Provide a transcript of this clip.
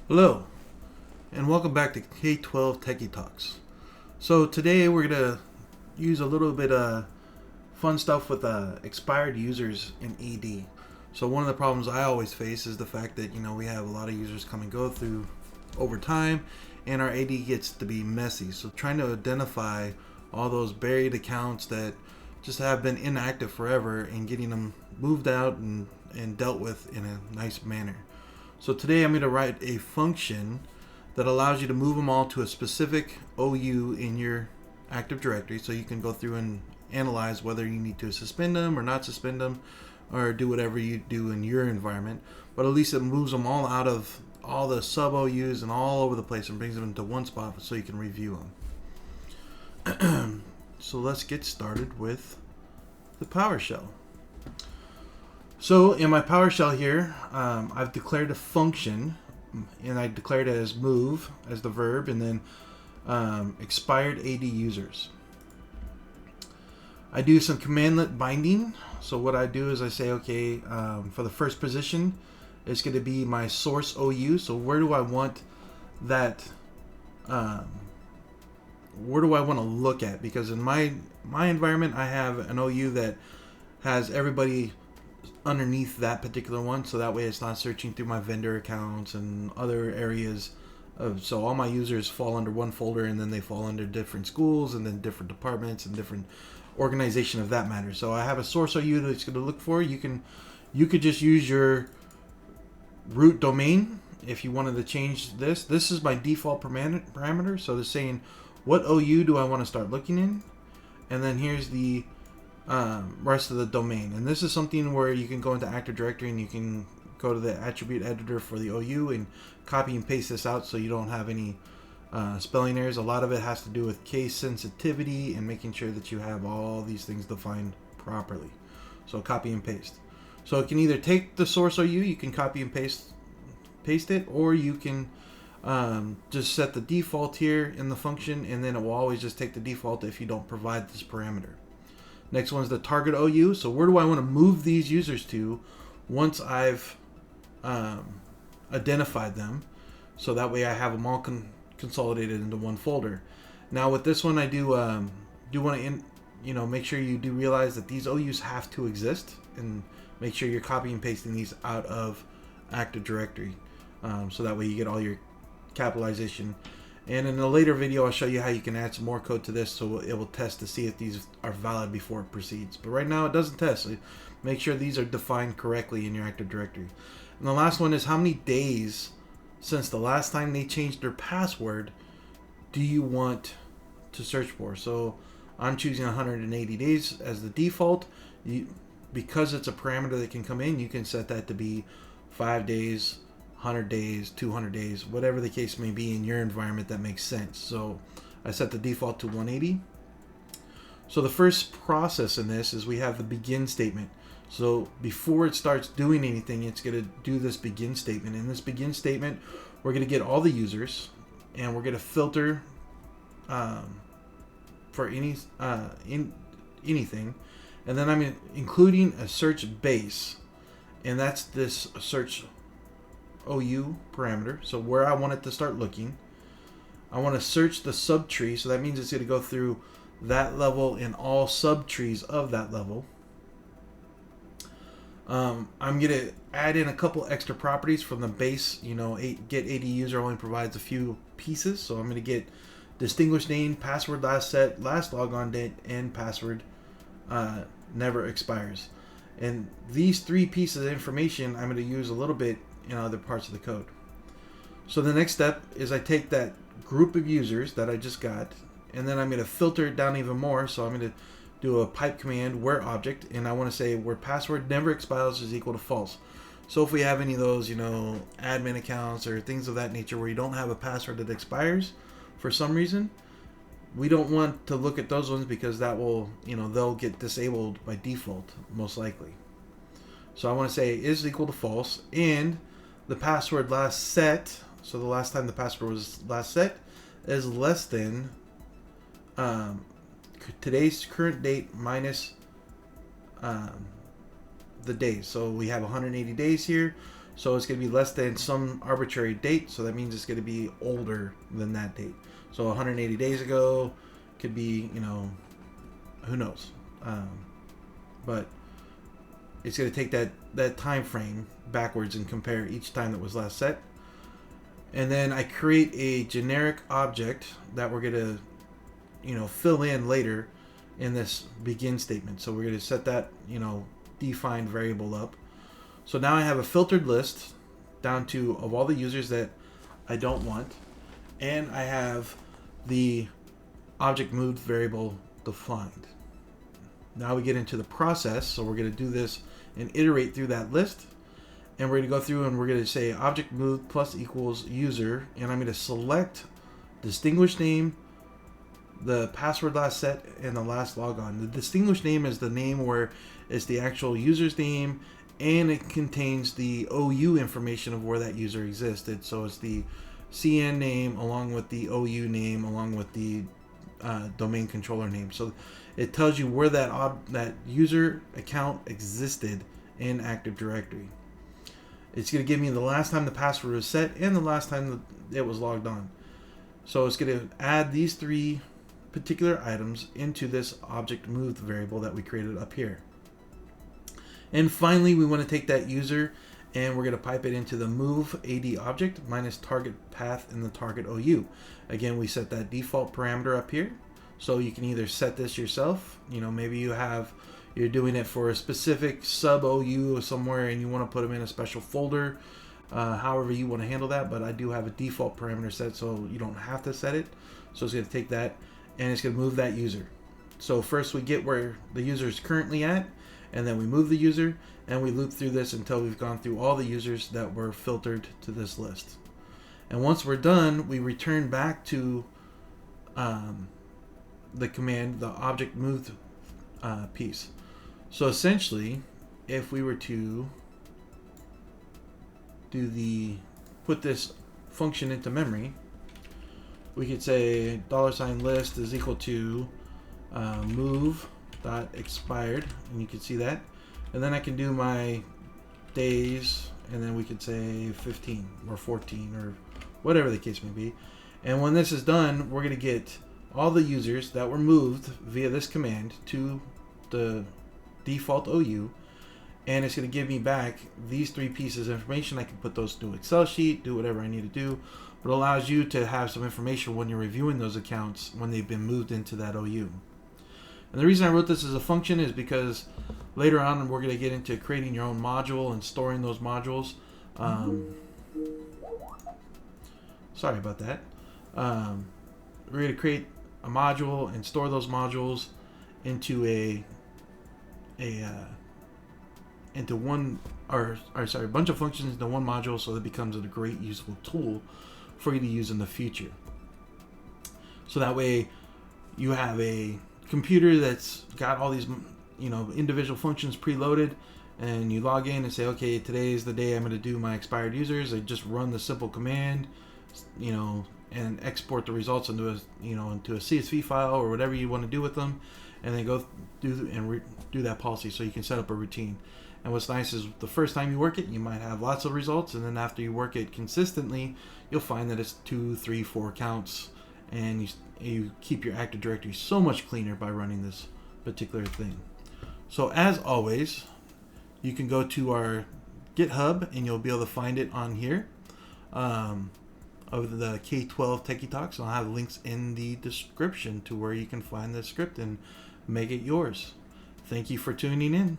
Hello, and welcome back to K-12 Techie Talks. So today we're gonna use a little bit of fun stuff with expired users in AD. So one of the problems I always face is the fact that we have a lot of users come and go through over time, and our AD gets to be messy. So trying to identify all those buried accounts that just have been inactive forever and getting them moved out and dealt with in a nice manner. So today I'm going to write a function that allows you to move them all to a specific OU in your Active Directory, so you can go through and analyze whether you need to suspend them or not suspend them, or do whatever you do in your environment. But at least it moves them all out of all the sub OUs and all over the place and brings them into one spot so you can review them. So let's get started with the PowerShell. So in my PowerShell here, I've declared a function, and I declared it as move as the verb, and then expired AD users. I do some commandlet binding. So what I do is I say, okay, for the first position, it's going to be my source OU. So where do I want that? Where do I want to look at? Because in my environment, I have an OU that has everybody underneath that particular one, so that way it's not searching through my vendor accounts and other areas so all my users fall under one folder, and then they fall under different schools and then different departments and different organization of that matter. So I have a source OU that it's going to look for. You could just use your root domain if you wanted to change this. This is my default parameter, so it's saying what OU do I want to start looking in, and then here's the rest of the domain. And this is something where you can go into Active Directory and you can go to the attribute editor for the OU and copy and paste this out so you don't have any spelling errors. A lot of it has to do with case sensitivity and making sure that you have all these things defined properly. So copy and paste. So it can either take the source OU, you can copy and paste it, or you can just set the default here in the function, and then it will always just take the default if you don't provide this parameter. Next one's the target OU. So where do I want to move these users to once I've identified them? So that way I have them all consolidated into one folder. Now with this one, I do want to make sure you do realize that these OUs have to exist, and make sure you're copying and pasting these out of Active Directory, so that way you get all your capitalization. And in a later video, I'll show you how you can add some more code to this, so it will test to see if these are valid before it proceeds. But right now, it doesn't test. So make sure these are defined correctly in your Active Directory. And the last one is how many days since the last time they changed their password do you want to search for? So I'm choosing 180 days as the default. Because it's a parameter that can come in, you can set that to be 5 days, 100 days, 200 days, whatever the case may be in your environment that makes sense. So I set the default to 180. So the first process in this is we have the begin statement. So before it starts doing anything, it's going to do this begin statement. In this begin statement, we're going to get all the users, and we're going to filter for anything. And then I'm including a search base, and that's this search OU parameter. So where I want it to start looking, I want to search the subtree. So that means it's going to go through that level and all subtrees of that level. I'm going to add in a couple extra properties from the base. Get AD user only provides a few pieces. So I'm going to get distinguished name, password last set, last logon date, and password never expires. And these three pieces of information I'm going to use a little bit in other parts of the code. So the next step is I take that group of users that I just got, and then I'm going to filter it down even more. So I'm going to do a pipe command where object, and I want to say where password never expires is equal to false. So if we have any of those, admin accounts or things of that nature where you don't have a password that expires for some reason, we don't want to look at those ones, because that will, they'll get disabled by default, most likely. So I want to say is equal to false, and the password last set, so the last time the password was last set, is less than today's current date minus the days. So we have 180 days here. So it's going to be less than some arbitrary date. So that means it's going to be older than that date. So 180 days ago could be, who knows. But it's going to take that time frame backwards and compare each time that was last set. And then I create a generic object that we're going to, fill in later in this begin statement. So we're going to set that, defined variable up. So now I have a filtered list down to of all the users that I don't want. And I have the object moved variable defined. Now we get into the process. So we're going to do this and iterate through that list. And we're going to go through and we're going to say object moved plus equals user. And I'm going to select distinguished name, the password last set, and the last logon. The distinguished name is the name where it's the actual user's name, and it contains the OU information of where that user existed. So it's the CN name along with the OU name along with the domain controller name. So it tells you where that user account existed in Active Directory. It's going to give me the last time the password was set and the last time it was logged on. So it's going to add these three particular items into this object moved variable that we created up here. And finally, we want to take that user and we're going to pipe it into the move AD object minus target path in the target OU. Again, we set that default parameter up here. So you can either set this yourself, maybe you're doing it for a specific sub OU somewhere and you want to put them in a special folder, however you want to handle that. But I do have a default parameter set, so you don't have to set it. So it's going to take that and it's going to move that user. So first we get where the user is currently at, and then we move the user, and we loop through this until we've gone through all the users that were filtered to this list. And once we're done, we return back to the command, the object moved piece. So essentially, if we were to put this function into memory, we could say $list is equal to move.expired, and you can see that. And then I can do my days, and then we could say 15 or 14 or whatever the case may be. And when this is done, we're going to get all the users that were moved via this command to the default OU, and it's going to give me back these three pieces of information. I can put those to Excel sheet, do whatever I need to do, but it allows you to have some information when you're reviewing those accounts when they've been moved into that OU. And the reason I wrote this as a function is because later on we're going to get into creating your own module and storing those modules. Sorry about that. We're going to create a module and store those modules into a bunch of functions into one module, so that it becomes a great useful tool for you to use in the future. So that way you have a computer that's got all these individual functions preloaded, and you log in and say, okay, today is the day I'm going to do my expired users. I just run the simple command, and export the results into a CSV file or whatever you want to do with them, and then go do that policy, so you can set up a routine. And what's nice is the first time you work it, you might have lots of results, and then after you work it consistently, you'll find that it's 2, 3, 4 counts, and you keep your Active Directory so much cleaner by running this particular thing. So as always, you can go to our GitHub and you'll be able to find it on here of the K-12 Techie Talks. I'll have links in the description to where you can find the script and make it yours. Thank you for tuning in.